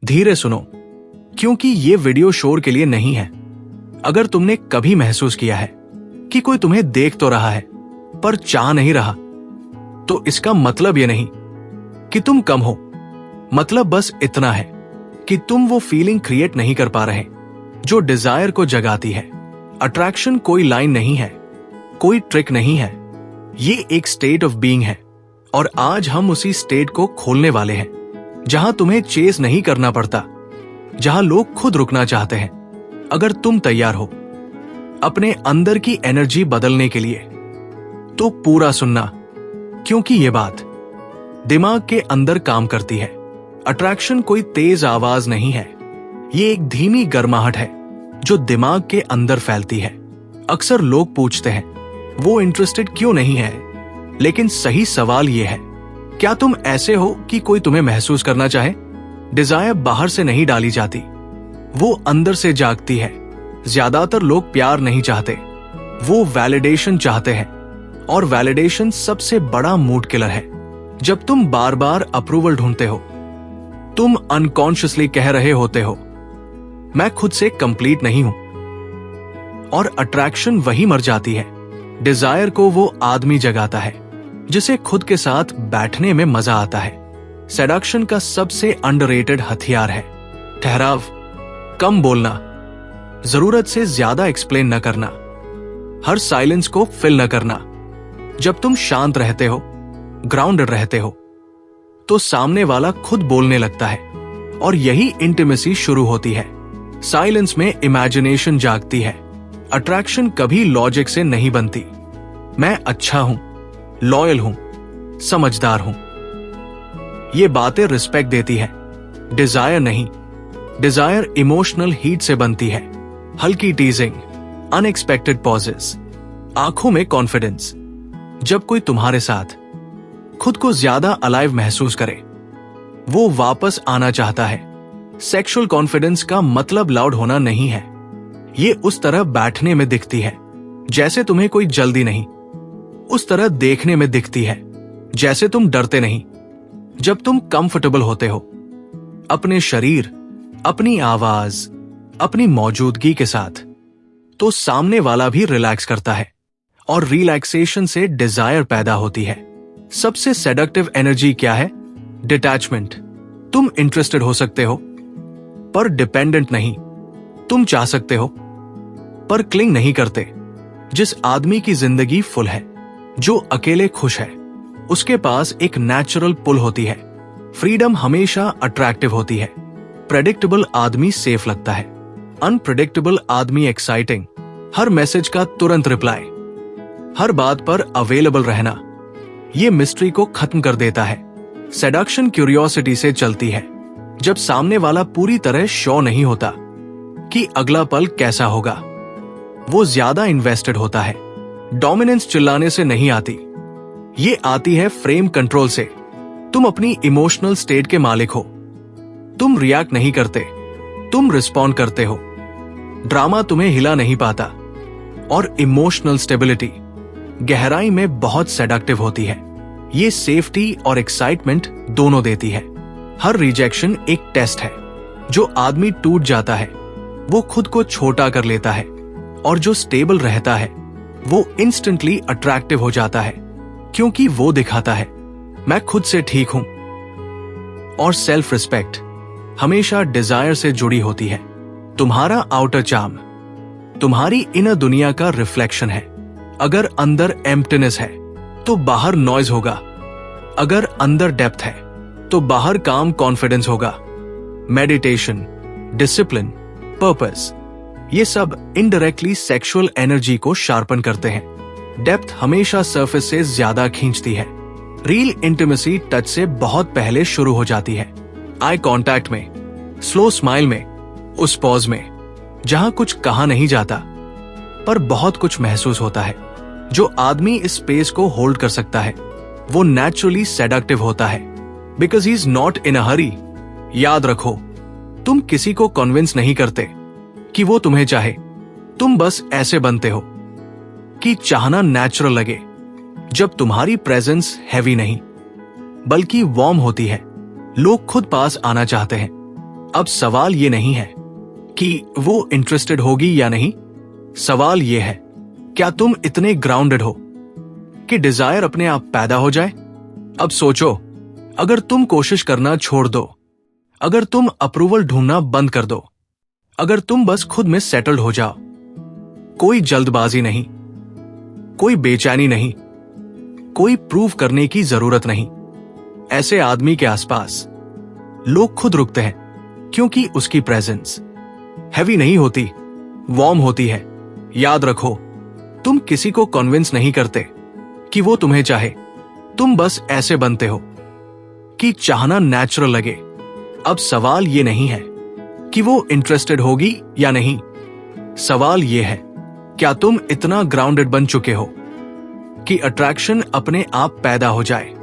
धीरे सुनो, क्योंकि ये वीडियो शोर के लिए नहीं है। अगर तुमने कभी महसूस किया है कि कोई तुम्हें देख तो रहा है पर चाह नहीं रहा, तो इसका मतलब ये नहीं कि तुम कम हो। मतलब बस इतना है कि तुम वो फीलिंग क्रिएट नहीं कर पा रहे जो डिजायर को जगाती है। अट्रैक्शन कोई लाइन नहीं है, कोई ट्रिक नहीं है, ये एक स्टेट ऑफ बीइंग है। और आज हम उसी स्टेट को खोलने वाले हैं, जहां तुम्हें चेस नहीं करना पड़ता, जहां लोग खुद रुकना चाहते हैं। अगर तुम तैयार हो अपने अंदर की एनर्जी बदलने के लिए, तो पूरा सुनना, क्योंकि ये बात दिमाग के अंदर काम करती है। अट्रैक्शन कोई तेज आवाज नहीं है, ये एक धीमी गर्माहट है जो दिमाग के अंदर फैलती है। अक्सर लोग पूछते हैं, वो इंटरेस्टेड क्यों नहीं है? लेकिन सही सवाल ये है, क्या तुम ऐसे हो कि कोई तुम्हें महसूस करना चाहे? डिजायर बाहर से नहीं डाली जाती, वो अंदर से जागती है। ज्यादातर लोग प्यार नहीं चाहते, वो वैलिडेशन चाहते हैं। और वैलिडेशन सबसे बड़ा मूड किलर है। जब तुम बार बार अप्रूवल ढूंढते हो, तुम अनकॉन्शियसली कह रहे होते हो, मैं खुद से कंप्लीट नहीं हूं। और अट्रैक्शन वही मर जाती है। डिजायर को वो आदमी जगाता है जिसे खुद के साथ बैठने में मजा आता है। सेडक्शन का सबसे अंडररेटेड हथियार है ठहराव, कम बोलना, जरूरत से ज्यादा एक्सप्लेन न करना, हर साइलेंस को फिल न करना। जब तुम शांत रहते हो, ग्राउंडेड रहते हो, तो सामने वाला खुद बोलने लगता है और यही इंटीमेसी शुरू होती है। साइलेंस में इमेजिनेशन जागती है। अट्रैक्शन कभी लॉजिक से नहीं बनती। मैं अच्छा हूं, लॉयल हूं, समझदार हूं, ये बातें रिस्पेक्ट देती है, डिजायर नहीं। डिजायर इमोशनल हीट से बनती है। हल्की टीजिंग, अनएक्सपेक्टेड पॉजेस, आंखों में कॉन्फिडेंस। जब कोई तुम्हारे साथ खुद को ज्यादा अलाइव महसूस करे, वो वापस आना चाहता है। सेक्सुअल कॉन्फिडेंस का मतलब लाउड होना नहीं है, ये उस तरह बैठने में दिखती है जैसे तुम्हें कोई जल्दी नहीं, उस तरह देखने में दिखती है जैसे तुम डरते नहीं। जब तुम कंफर्टेबल होते हो अपने शरीर, अपनी आवाज, अपनी मौजूदगी के साथ, तो सामने वाला भी रिलैक्स करता है और रिलैक्सेशन से डिजायर पैदा होती है। सबसे सेडक्टिव एनर्जी क्या है? डिटैचमेंट। तुम इंटरेस्टेड हो सकते हो पर डिपेंडेंट नहीं। तुम चाह सकते हो पर क्लिंग नहीं करते। जिस आदमी की जिंदगी फुल है, जो अकेले खुश है, उसके पास एक नेचुरल पुल होती है। फ्रीडम हमेशा अट्रैक्टिव होती है। प्रेडिक्टेबल आदमी सेफ लगता है, अनप्रेडिक्टेबल आदमी एक्साइटिंग। हर मैसेज का तुरंत रिप्लाई, हर बात पर अवेलेबल रहना, ये मिस्ट्री को खत्म कर देता है। सेडक्शन क्यूरियोसिटी से चलती है। जब सामने वाला पूरी तरह श्योर नहीं होता कि अगला पल कैसा होगा, वो ज्यादा इन्वेस्टेड होता है। डोमिनेंस चिल्लाने से नहीं आती, ये आती है फ्रेम कंट्रोल से। तुम अपनी इमोशनल स्टेट के मालिक हो। तुम रिएक्ट नहीं करते, तुम रिस्पॉन्ड करते हो। ड्रामा तुम्हें हिला नहीं पाता। और इमोशनल स्टेबिलिटी गहराई में बहुत सेडक्टिव होती है। ये सेफ्टी और एक्साइटमेंट दोनों देती है। हर रिजेक्शन एक टेस्ट है। जो आदमी टूट जाता है, वो खुद को छोटा कर लेता है, और जो स्टेबल रहता है, वो इंस्टेंटली अट्रैक्टिव हो जाता है, क्योंकि वो दिखाता है, मैं खुद से ठीक हूं। और सेल्फ रिस्पेक्ट हमेशा डिजायर से जुड़ी होती है। तुम्हारा आउटर चार्म तुम्हारी इनर दुनिया का रिफ्लेक्शन है। अगर अंदर एम्प्टीनेस है, तो बाहर नॉइज होगा। अगर अंदर डेप्थ है, तो बाहर काम कॉन्फिडेंस होगा। मेडिटेशन, डिसिप्लिन, पर्पस, ये सब इनडायरेक्टली सेक्सुअल एनर्जी को शार्पन करते हैं। डेप्थ हमेशा सरफेस से ज्यादा खींचती है। रियल इंटीमेसी टच से बहुत पहले शुरू हो जाती है। आई कांटेक्ट में, स्लो स्माइल में, उस पॉज में जहां कुछ कहा नहीं जाता पर बहुत कुछ महसूस होता है। जो आदमी इस स्पेस को होल्ड कर सकता है, वो नेचुरली सेडक्टिव होता है, because he is not in a hurry. याद रखो, तुम किसी को कन्विंस नहीं करते कि वो तुम्हें चाहे। तुम बस ऐसे बनते हो कि चाहना नेचुरल लगे। जब तुम्हारी प्रेजेंस हैवी नहीं बल्कि वार्म होती है, लोग खुद पास आना चाहते हैं। अब सवाल ये नहीं है कि वो इंटरेस्टेड होगी या नहीं, सवाल ये है क्या तुम इतने ग्राउंडेड हो कि डिजायर अपने आप पैदा हो जाए। अब सोचो, अगर तुम कोशिश करना छोड़ दो, अगर तुम अप्रूवल ढूंढना बंद कर दो, अगर तुम बस खुद में सेटल्ड हो जाओ, कोई जल्दबाजी नहीं, कोई बेचैनी नहीं, कोई प्रूव करने की जरूरत नहीं, ऐसे आदमी के आसपास लोग खुद रुकते हैं क्योंकि उसकी प्रेजेंस हैवी नहीं होती, वार्म होती है। याद रखो, तुम किसी को कन्विंस नहीं करते कि वो तुम्हें चाहे, तुम बस ऐसे बनते हो कि चाहना नेचुरल लगे। अब सवाल ये नहीं है कि वो इंटरेस्टेड होगी या नहीं, सवाल ये है क्या तुम इतना ग्राउंडेड बन चुके हो कि अट्रैक्शन अपने आप पैदा हो जाए।